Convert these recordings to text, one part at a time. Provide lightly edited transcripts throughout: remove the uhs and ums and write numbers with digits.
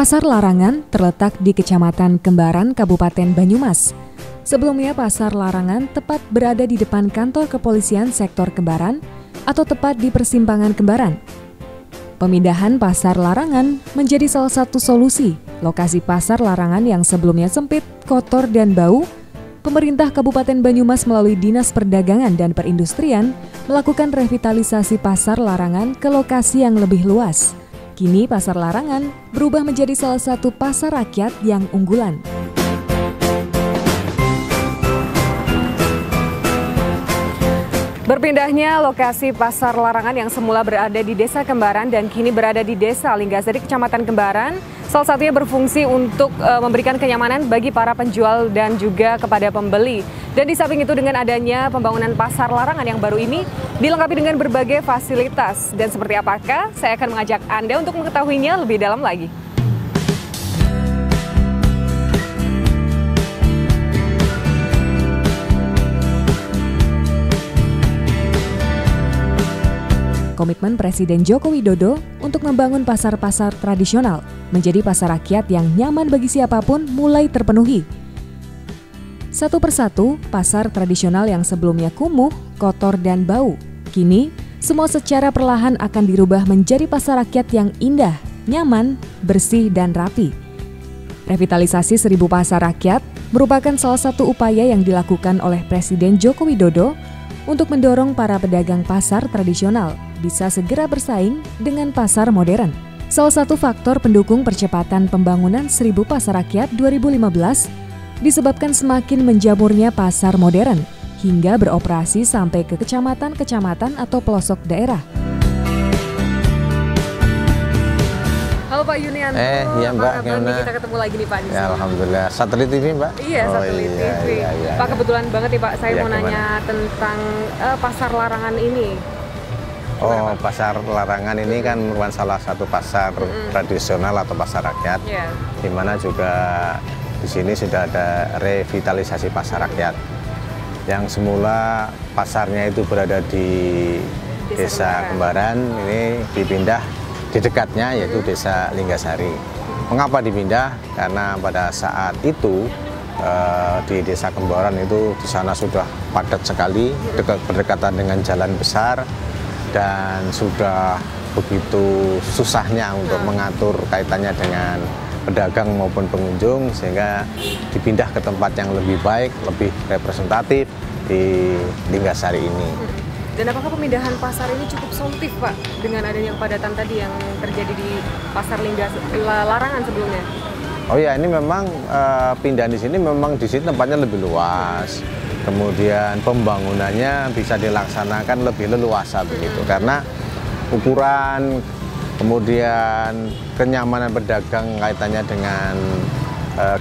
Pasar Larangan terletak di Kecamatan Kembaran, Kabupaten Banyumas. Sebelumnya Pasar Larangan tepat berada di depan kantor kepolisian sektor Kembaran atau tepat di persimpangan Kembaran. Pemindahan Pasar Larangan menjadi salah satu solusi. Lokasi Pasar Larangan yang sebelumnya sempit, kotor, dan bau, pemerintah Kabupaten Banyumas melalui Dinas Perdagangan dan Perindustrian melakukan revitalisasi Pasar Larangan ke lokasi yang lebih luas. Kini Pasar Larangan berubah menjadi salah satu pasar rakyat yang unggulan. Berpindahnya lokasi Pasar Larangan yang semula berada di Desa Kembaran dan kini berada di Desa Linggasari, Kecamatan Kembaran, salah satunya berfungsi untuk memberikan kenyamanan bagi para penjual dan juga kepada pembeli. Dan di samping itu dengan adanya pembangunan Pasar Larangan yang baru ini dilengkapi dengan berbagai fasilitas. Dan seperti apakah? Saya akan mengajak Anda untuk mengetahuinya lebih dalam lagi. Komitmen Presiden Joko Widodo untuk membangun pasar-pasar tradisional menjadi pasar rakyat yang nyaman bagi siapapun mulai terpenuhi. Satu persatu, pasar tradisional yang sebelumnya kumuh, kotor, dan bau, kini semua secara perlahan akan dirubah menjadi pasar rakyat yang indah, nyaman, bersih, dan rapi. Revitalisasi 1000 pasar rakyat merupakan salah satu upaya yang dilakukan oleh Presiden Joko Widodo untuk mendorong para pedagang pasar tradisional bisa segera bersaing dengan pasar modern. Salah satu faktor pendukung percepatan pembangunan 1000 pasar rakyat 2015 disebabkan semakin menjamurnya pasar modern hingga beroperasi sampai ke kecamatan-kecamatan atau pelosok daerah. Halo Pak Yunianto, iya Mbak, gimana? Kita ketemu lagi nih Pak di sini. Ya, Alhamdulillah. Satelit TV Mbak? Iya, Satelit TV. Pak, kebetulan banget nih Pak, saya mau gimana? nanya tentang Pasar Larangan ini. Oh, Pasar Larangan ini kan merupakan salah satu pasar tradisional atau pasar rakyat, di mana juga di sini sudah ada revitalisasi pasar rakyat. Yang semula pasarnya itu berada di Desa Kembaran, ini dipindah di dekatnya yaitu Desa Linggasari. Mengapa dipindah? Karena pada saat itu di Desa Kembaran itu di sana sudah padat sekali, berdekatan dengan jalan besar, dan sudah begitu susahnya untuk mengatur kaitannya dengan pedagang maupun pengunjung, sehingga dipindah ke tempat yang lebih baik, lebih representatif di Linggasari ini. Dan apakah pemindahan pasar ini cukup solutif Pak dengan adanya kepadatan tadi yang terjadi di Pasar Larangan sebelumnya? Oh ya, ini memang pindahan di sini memang di sini tempatnya lebih luas. Kemudian pembangunannya bisa dilaksanakan lebih leluasa begitu, karena ukuran, kemudian kenyamanan pedagang kaitannya dengan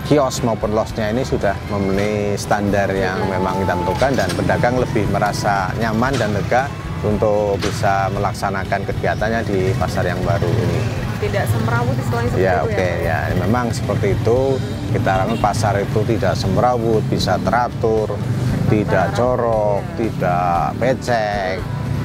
kios maupun losnya ini sudah memenuhi standar yang memang kita tentukan, dan pedagang lebih merasa nyaman dan lega untuk bisa melaksanakan kegiatannya di pasar yang baru ini. Tidak semrawut istilahnya seperti ya, itu oke, ya memang seperti itu. Kita harapkan pasar itu tidak semrawut, bisa teratur, tidak corok, tidak becek,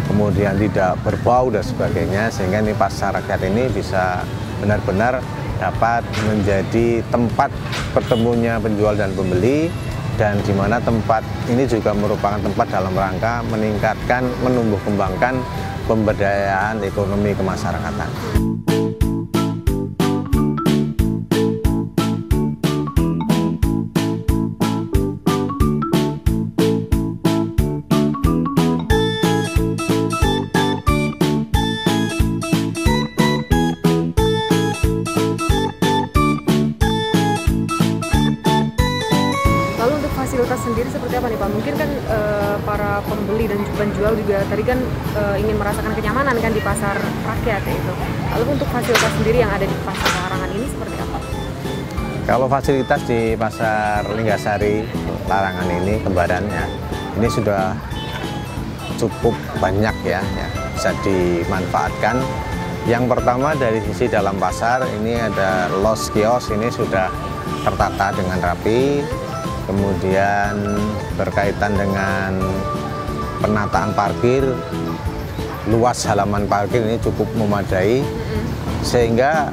kemudian tidak berbau dan sebagainya, sehingga ini pasar rakyat ini bisa benar-benar dapat menjadi tempat pertemunya penjual dan pembeli, dan di mana tempat ini juga merupakan tempat dalam rangka meningkatkan, menumbuh kembangkan pemberdayaan ekonomi kemasyarakatan. Fasilitas sendiri seperti apa nih Pak? Mungkin kan para pembeli dan penjual juga tadi kan ingin merasakan kenyamanan kan di pasar rakyat itu. Lalu untuk fasilitas sendiri yang ada di Pasar Larangan ini seperti apa? Kalau fasilitas di Pasar Linggasari Larangan ini, Kembarannya, ini sudah cukup banyak ya, bisa dimanfaatkan. Yang pertama dari sisi dalam pasar, ini ada los kios, ini sudah tertata dengan rapi. Kemudian berkaitan dengan penataan parkir, luas halaman parkir ini cukup memadai, sehingga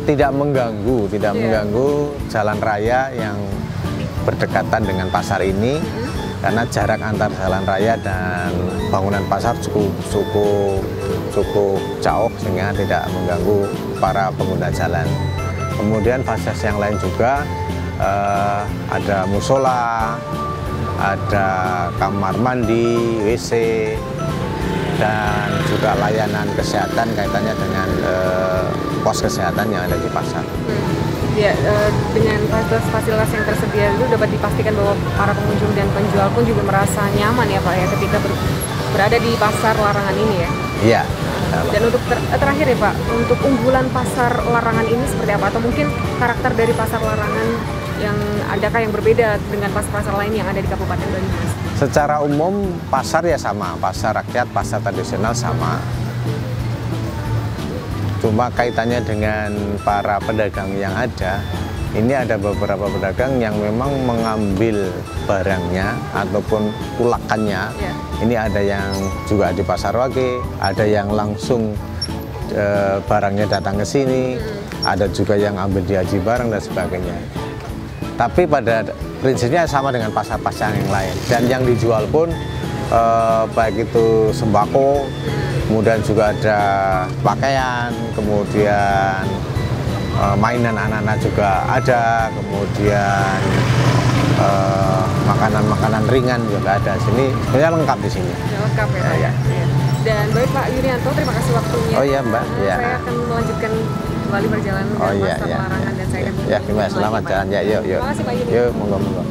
tidak mengganggu jalan raya yang berdekatan dengan pasar ini, karena jarak antar jalan raya dan bangunan pasar cukup jauh sehingga tidak mengganggu para pengguna jalan. Kemudian fasilitas yang lain juga ada musola, ada kamar mandi, WC, dan juga layanan kesehatan kaitannya dengan pos kesehatan yang ada di pasar. Ya, dengan fasilitas yang tersedia itu dapat dipastikan bahwa para pengunjung dan penjual pun juga merasa nyaman ya Pak ya ketika berada di pasar larangan ini ya. Iya. Dan untuk terakhir ya Pak, untuk unggulan pasar larangan ini seperti apa? Atau mungkin karakter dari pasar larangan yang adakah yang berbeda dengan pasar-pasar lain yang ada di Kabupaten Banyumas? Secara umum pasar ya sama, pasar rakyat, pasar tradisional sama. Cuma kaitannya dengan para pedagang yang ada, ini ada beberapa pedagang yang memang mengambil barangnya ataupun ulakannya. Yeah. Ini ada yang juga di Pasar Wage, ada yang langsung barangnya datang ke sini, ada juga yang ambil di Aji Barang dan sebagainya. Tapi pada prinsipnya sama dengan pasar-pasar yang lain. Dan yang dijual pun baik itu sembako, kemudian juga ada pakaian, kemudian mainan anak-anak juga ada, kemudian makanan-makanan ringan juga ada. Sini sebenarnya lengkap di sini. Ya, lengkap ya. Ya. Dan baik Pak Yurianto, terima kasih waktunya. Oh iya Mbak. Saya akan melanjutkan kembali perjalanan ke pasar larangan dan saya akan gimana, selamat jalan ya, yuk. Terima kasih Pak Yuri. Yuk, monggo.